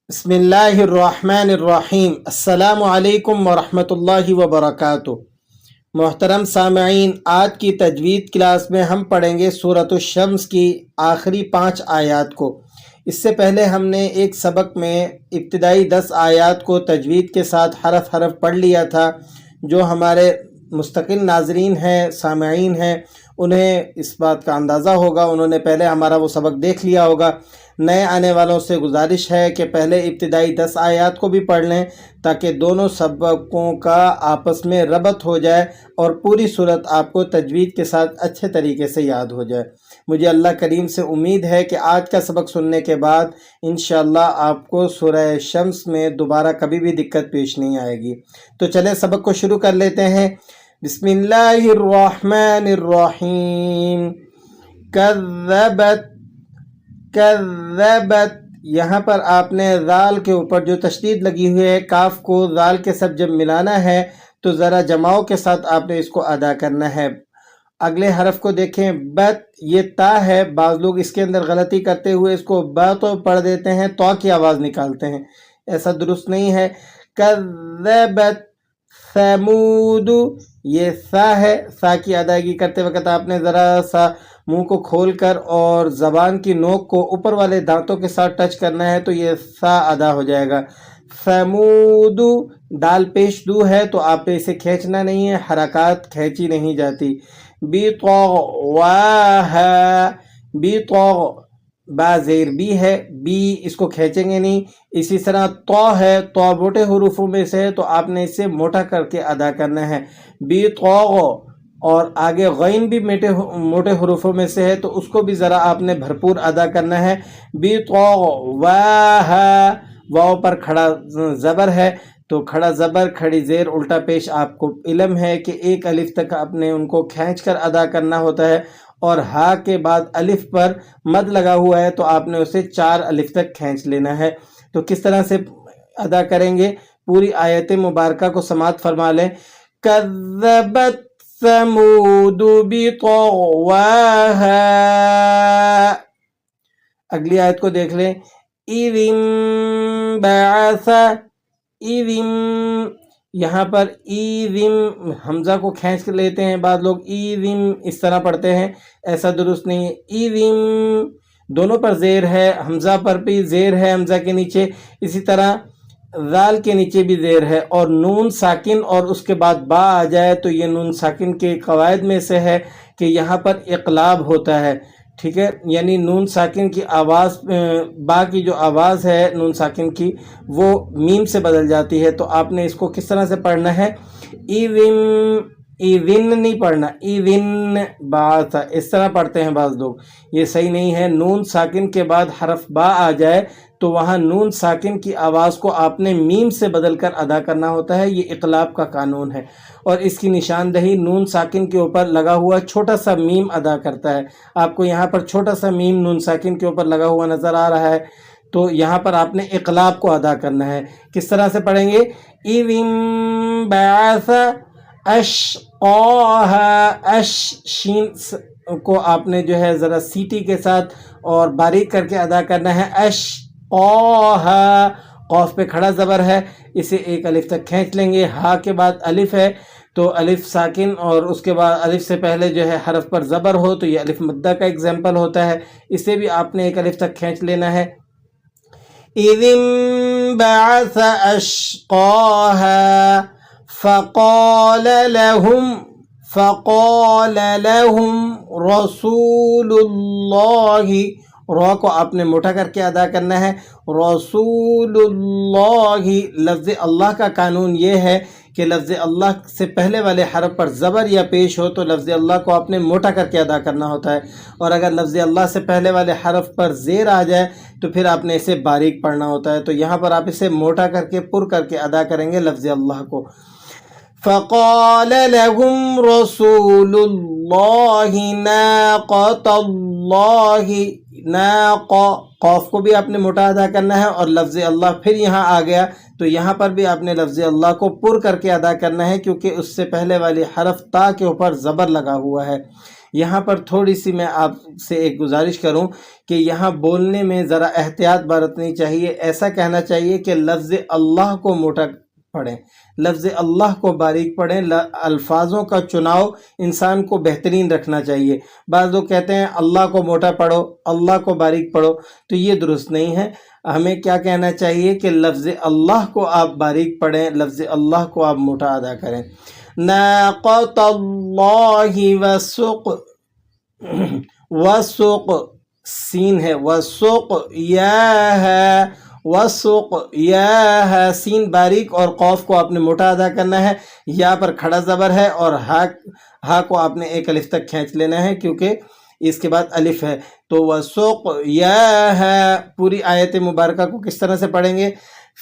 بسم اللہ الرحمن الرحیم۔ السلام علیکم ورحمۃ اللہ وبرکاتہ۔ محترم سامعین، آج کی تجوید کلاس میں ہم پڑھیں گے سورۃ الشمس کی آخری 5 آیات کو۔ اس سے پہلے ہم نے ایک سبق میں ابتدائی 10 آیات کو تجوید کے ساتھ حرف حرف پڑھ لیا تھا۔ جو ہمارے مستقل ناظرین ہیں، سامعین ہیں، انہیں اس بات کا اندازہ ہوگا، انہوں نے پہلے ہمارا وہ سبق دیکھ لیا ہوگا۔ نئے آنے والوں سے گزارش ہے کہ پہلے ابتدائی 10 آیات کو بھی پڑھ لیں تاکہ دونوں سبقوں کا آپس میں ربط ہو جائے اور پوری صورت آپ کو تجوید کے ساتھ اچھے طریقے سے یاد ہو جائے۔ مجھے اللہ کریم سے امید ہے کہ آج کا سبق سننے کے بعد انشاءاللہ آپ کو سورہ شمس میں دوبارہ کبھی بھی دقت پیش نہیں آئے گی۔ تو چلیں سبق کو شروع کر لیتے ہیں۔ بسم اللہ الرحمن الرحیم۔ کذبت، یہاں پر آپ نے ذال کے اوپر جو تشدید لگی ہوئی ہے، کاف کو ذال کے ساتھ جب ملانا ہے تو ذرا جماؤ کے ساتھ آپ نے اس کو ادا کرنا ہے۔ اگلے حرف کو دیکھیں، بت، یہ تا ہے، بعض لوگ اس کے اندر غلطی کرتے ہوئے اس کو ب تو پڑھ دیتے ہیں، تو کی آواز نکالتے ہیں، ایسا درست نہیں ہے۔ کذبت ثمود، یہ سا ہے، سا کی ادائیگی کرتے وقت آپ نے ذرا سا منہ کو کھول کر اور زبان کی نوک کو اوپر والے دانتوں کے ساتھ ٹچ کرنا ہے تو یہ سا ادا ہو جائے گا۔ ثمود، دال پیش دو ہے تو آپ نے اسے کھینچنا نہیں ہے، حرکات کھینچی نہیں جاتی۔ بطغواہا، بطغ، با زیر بی ہے، بی اس کو کھینچیں گے نہیں۔ اسی طرح تو ہے، تو موٹے حروفوں میں سے ہے تو آپ نے اسے موٹا کر کے ادا کرنا ہے۔ بطغ، اور آگے غین بھی موٹے حروفوں میں سے ہے تو اس کو بھی ذرا آپ نے بھرپور ادا کرنا ہے۔ بطغواہا، واو پر کھڑا زبر ہے تو کھڑا زبر کھڑی زیر الٹا پیش آپ کو علم ہے کہ ایک الف تک آپ نے ان کو کھینچ کر ادا کرنا ہوتا ہے، اور ہا کے بعد الف پر مد لگا ہوا ہے تو آپ نے اسے 4 الف تک کھینچ لینا ہے۔ تو کس طرح سے ادا کریں گے، پوری آیت مبارکہ کو سماعت فرما لیں۔ کذبت ثمود بطغواہا، اگلی آیت کو دیکھ لیں۔ اذ انبعث، اذ، یہاں پر ایذم حمزہ کو کھینچ لیتے ہیں بعض لوگ، ایذم اس طرح پڑھتے ہیں، ایسا درست نہیں ہے۔ ایذم دونوں پر زیر ہے، حمزہ پر بھی زیر ہے حمزہ کے نیچے، اسی طرح ذال کے نیچے بھی زیر ہے، اور نون ساکن اور اس کے بعد با آ جائے تو یہ نون ساکن کے قواعد میں سے ہے کہ یہاں پر اقلاب ہوتا ہے، ٹھیک ہے، یعنی نون ساکن کی آواز، با کی جو آواز ہے نون ساکن کی وہ میم سے بدل جاتی ہے، تو آپ نے اس کو کس طرح سے پڑھنا ہے، ایوین، ایوین نہیں پڑھنا، ایوین با تھا، اس طرح پڑھتے ہیں بعض لوگ، یہ صحیح نہیں ہے۔ نون ساکن کے بعد حرف با آ جائے تو وہاں نون ساکن کی آواز کو آپ نے میم سے بدل کر ادا کرنا ہوتا ہے، یہ اقلاب کا قانون ہے، اور اس کی نشاندہی نون ساکن کے اوپر لگا ہوا چھوٹا سا میم ادا کرتا ہے۔ آپ کو یہاں پر چھوٹا سا میم نون ساکن کے اوپر لگا ہوا نظر آ رہا ہے، تو یہاں پر آپ نے اقلاب کو ادا کرنا ہے۔ کس طرح سے پڑھیں گے، اِذ انبعث اشقاہا، اش، شین کو آپ نے جو ہے ذرا سیٹی کے ساتھ اور باریک کر کے ادا کرنا ہے۔ اشقاہا، قوف پہ کھڑا زبر ہے، اسے ایک الف تک کھینچ لیں گے۔ ہا کے بعد الف ہے تو الف ساکن اور اس کے بعد الف سے پہلے جو ہے حرف پر زبر ہو تو یہ الف مدہ کا ایگزامپل ہوتا ہے، اسے بھی آپ نے ایک الف تک کھینچ لینا ہے۔ اِذ انبعث اشقاہا فقال لهم رسول اللہ، را کو آپ نے موٹا کر کے ادا کرنا ہے۔ رسول اللہ، لفظ اللہ کا قانون یہ ہے کہ لفظ اللہ سے پہلے والے حرف پر زبر یا پیش ہو تو لفظ اللہ کو آپ نے موٹا کر کے ادا کرنا ہوتا ہے، اور اگر لفظ اللہ سے پہلے والے حرف پر زیر آ جائے تو پھر آپ نے اسے باریک پڑھنا ہوتا ہے، تو یہاں پر آپ اسے موٹا کر کے پر کر کے ادا کریں گے لفظ اللہ کو۔ فقال لهم رسول اللہ ناقۃ اللہ، ناق، قوف کو بھی آپ نے موٹا ادا کرنا ہے، اور لفظ اللہ پھر یہاں آ گیا تو یہاں پر بھی آپ نے لفظ اللہ کو پر کر کے ادا کرنا ہے کیونکہ اس سے پہلے والی حرف تا کے اوپر زبر لگا ہوا ہے۔ یہاں پر تھوڑی سی میں آپ سے ایک گزارش کروں کہ یہاں بولنے میں ذرا احتیاط برتنی چاہیے. ایسا کہنا چاہیے کہ لفظ اللہ کو موٹا پڑھیں، لفظ اللہ کو باریک پڑھیں. الفاظوں کا چناؤ انسان کو بہترین رکھنا چاہیے. بعض لوگ کہتے ہیں اللہ کو موٹا پڑھو، اللہ کو باریک پڑھو، تو یہ درست نہیں ہے. ہمیں کیا کہنا چاہیے کہ لفظ اللہ کو آپ باریک پڑھیں، لفظ اللہ کو آپ موٹا ادا کریں. ناقۃ اللہ وسق، وسق سین ہے، وسق یا ہے، وسق یا ہے، سین باریک اور قوف کو آپ نے موٹا ادا کرنا ہے. یا پر کھڑا زبر ہے اور ہا کو آپ نے ایک الف تک کھینچ لینا ہے کیونکہ اس کے بعد الف ہے. تو وسق یا ہے. پوری آیت مبارکہ کو کس طرح سے پڑھیں گے؟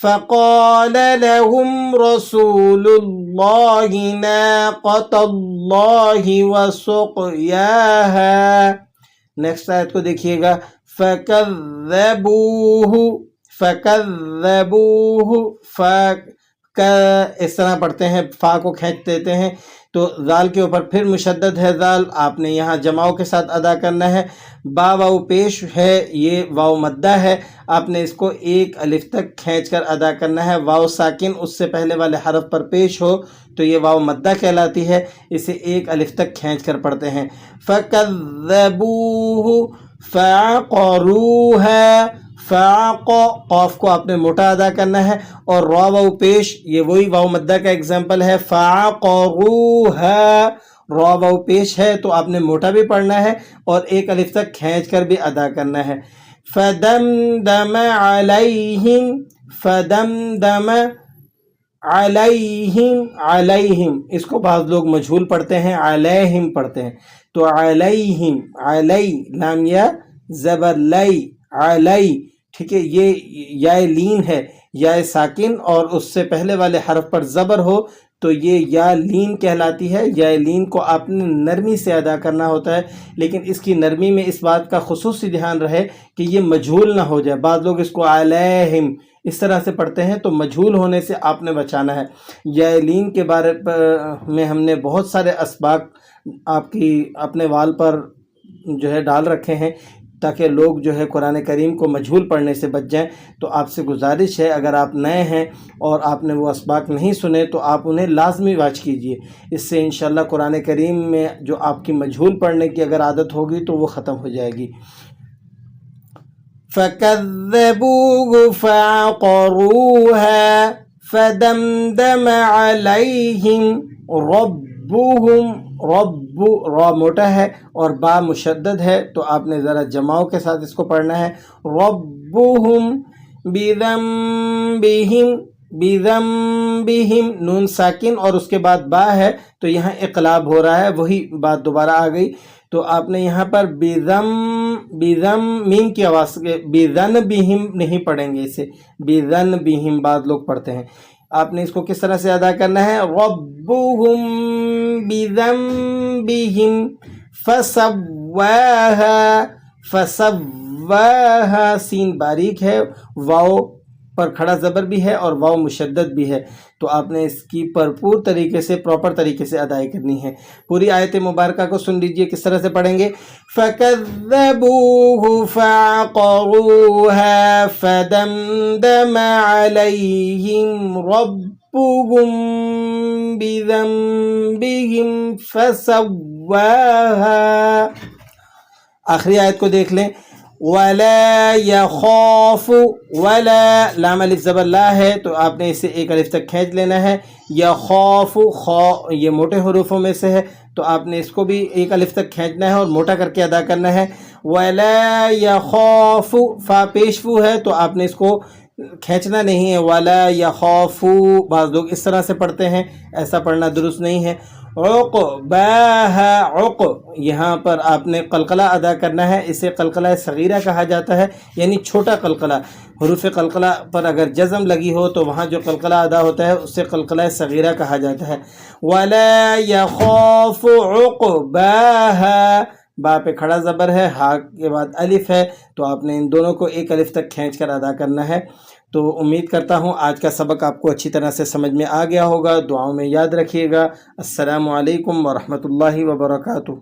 فَقَالَ لَهُمْ رَسُولُ اللَّهِ نَاقَةَ اللَّهِ وَسُقْيَاهَا. نیکسٹ آیت کو دیکھیے گا. فَكَذَّبُوهُ، اس طرح پڑھتے ہیں، فا کو کھینچ دیتے ہیں تو ذال کے اوپر پھر مشدد ہے ذال، آپ نے یہاں جماؤ کے ساتھ ادا کرنا ہے. با واو پیش ہے، یہ واو مدہ ہے، آپ نے اس کو ایک الف تک کھینچ کر ادا کرنا ہے. واو ساکن اس سے پہلے والے حرف پر پیش ہو تو یہ واو مدہ کہلاتی ہے، اسے ایک الف تک کھینچ کر پڑھتے ہیں. فَكَذَّبُوهُ فَعَقَرُوهَا. قوف کو آپ نے موٹا ادا کرنا ہے اور را واو پیش، یہ وہی واو مدہ کا اگزامپل ہے. فَعَقَرُوهَا، را واو پیش ہے تو آپ نے موٹا بھی پڑھنا ہے اور ایک الف تک کھینچ کر بھی ادا کرنا ہے. فَدَمْدَمَ عَلَيْهِمْ، فَدَمْدَمَ عَلَيْهِمْ، اس کو بعض لوگ مجھول پڑھتے ہیں، علیہم پڑھتے ہیں. تو علیہم، علی لام یا زبر لئی، علی، ٹھیک ہے. یہ یا لین ہے، یا ساکن اور اس سے پہلے والے حرف پر زبر ہو تو یہ یا لین کہلاتی ہے. یا لین کو آپ نے نرمی سے ادا کرنا ہوتا ہے، لیکن اس کی نرمی میں اس بات کا خصوصی دھیان رہے کہ یہ مجھول نہ ہو جائے. بعض لوگ اس کو علیہم اس طرح سے پڑھتے ہیں تو مجھول ہونے سے آپ نے بچانا ہے. یا لین کے بارے میں ہم نے بہت سارے اسباق آپ کی اپنے وال پر جو ہے ڈال رکھے ہیں تاکہ لوگ جو ہے قرآن کریم کو مجھول پڑھنے سے بچ جائیں. تو آپ سے گزارش ہے، اگر آپ نئے ہیں اور آپ نے وہ اسباق نہیں سنے تو آپ انہیں لازمی واچ کیجئے. اس سے انشاءاللہ قرآن کریم میں جو آپ کی مجھول پڑھنے کی اگر عادت ہوگی تو وہ ختم ہو جائے گی. فَكَذَّبُوهُ فَعَقَرُوهَا فَدَمْدَمَ عَلَيْهِمْ رَبُّهُمْ. رب را موٹا ہے اور با مشدد ہے تو آپ نے ذرا جماؤ کے ساتھ اس کو پڑھنا ہے. رَبُّهُمْ بِذَنبِهِمْ، بِذَنبِهِمْ نون ساکن اور اس کے بعد با ہے تو یہاں اقلاب ہو رہا ہے، وہی بات دوبارہ آ گئی. تو آپ نے یہاں پر بِذَم میم کی آواز کے بِذَنبِهِمْ نہیں پڑھیں گے، اسے بِذَنبِهِمْ بعض لوگ پڑھتے ہیں. آپ نے اس کو کس طرح سے ادا کرنا ہے؟ رَبُّهُمْ بِذَنبِهِمْ فَسَوَّاهَا، سین باریک ہے، واو پر کھڑا زبر بھی ہے اور واو مشدد بھی ہے تو آپ نے اس کی بھرپور طریقے سے پراپر طریقے سے ادائی کرنی ہے. پوری آیت مبارکہ کو سن لیجئے کس طرح سے پڑھیں گے. فَكَذَّبُوهُ فَعَقَرُوهَا فَدَمْدَمَ عَلَيْهِمْ رَبُّهُمْ بِذَنبِهِمْ فَسَوَّاهَا. آخری آیت کو دیکھ لیں. وَلَا يَخَافُ، وَلَا لام الف زبر لا ہے تو آپ نے اسے ایک الف تک کھینچ لینا ہے. يَخَافُ خا یہ موٹے حروفوں میں سے ہے تو آپ نے اس کو بھی ایک الف تک کھینچنا ہے اور موٹا کر کے ادا کرنا ہے. وَلَا يَخَافُ فا پیش فو ہے تو آپ نے اس کو کھینچنا نہیں ہے. وَلَا يَخَافُ بعض لوگ اس طرح سے پڑھتے ہیں، ایسا پڑھنا درست نہیں ہے. عقباہا، عق یہاں پر آپ نے قلقلہ ادا کرنا ہے، اسے قلقلہ صغیرہ کہا جاتا ہے، یعنی چھوٹا قلقلہ. حروف قلقلہ پر اگر جزم لگی ہو تو وہاں جو قلقلہ ادا ہوتا ہے اسے قلقلہ صغیرہ کہا جاتا ہے. وَلَا يَخَافُ عُقْبَاهَا، با پہ کھڑا زبر ہے، ہا کے بعد الف ہے تو آپ نے ان دونوں کو ایک الف تک کھینچ کر ادا کرنا ہے. تو امید کرتا ہوں آج کا سبق آپ کو اچھی طرح سے سمجھ میں آ گیا ہوگا. دعاؤں میں یاد رکھیے گا. السلام علیکم ورحمۃ اللہ وبرکاتہ.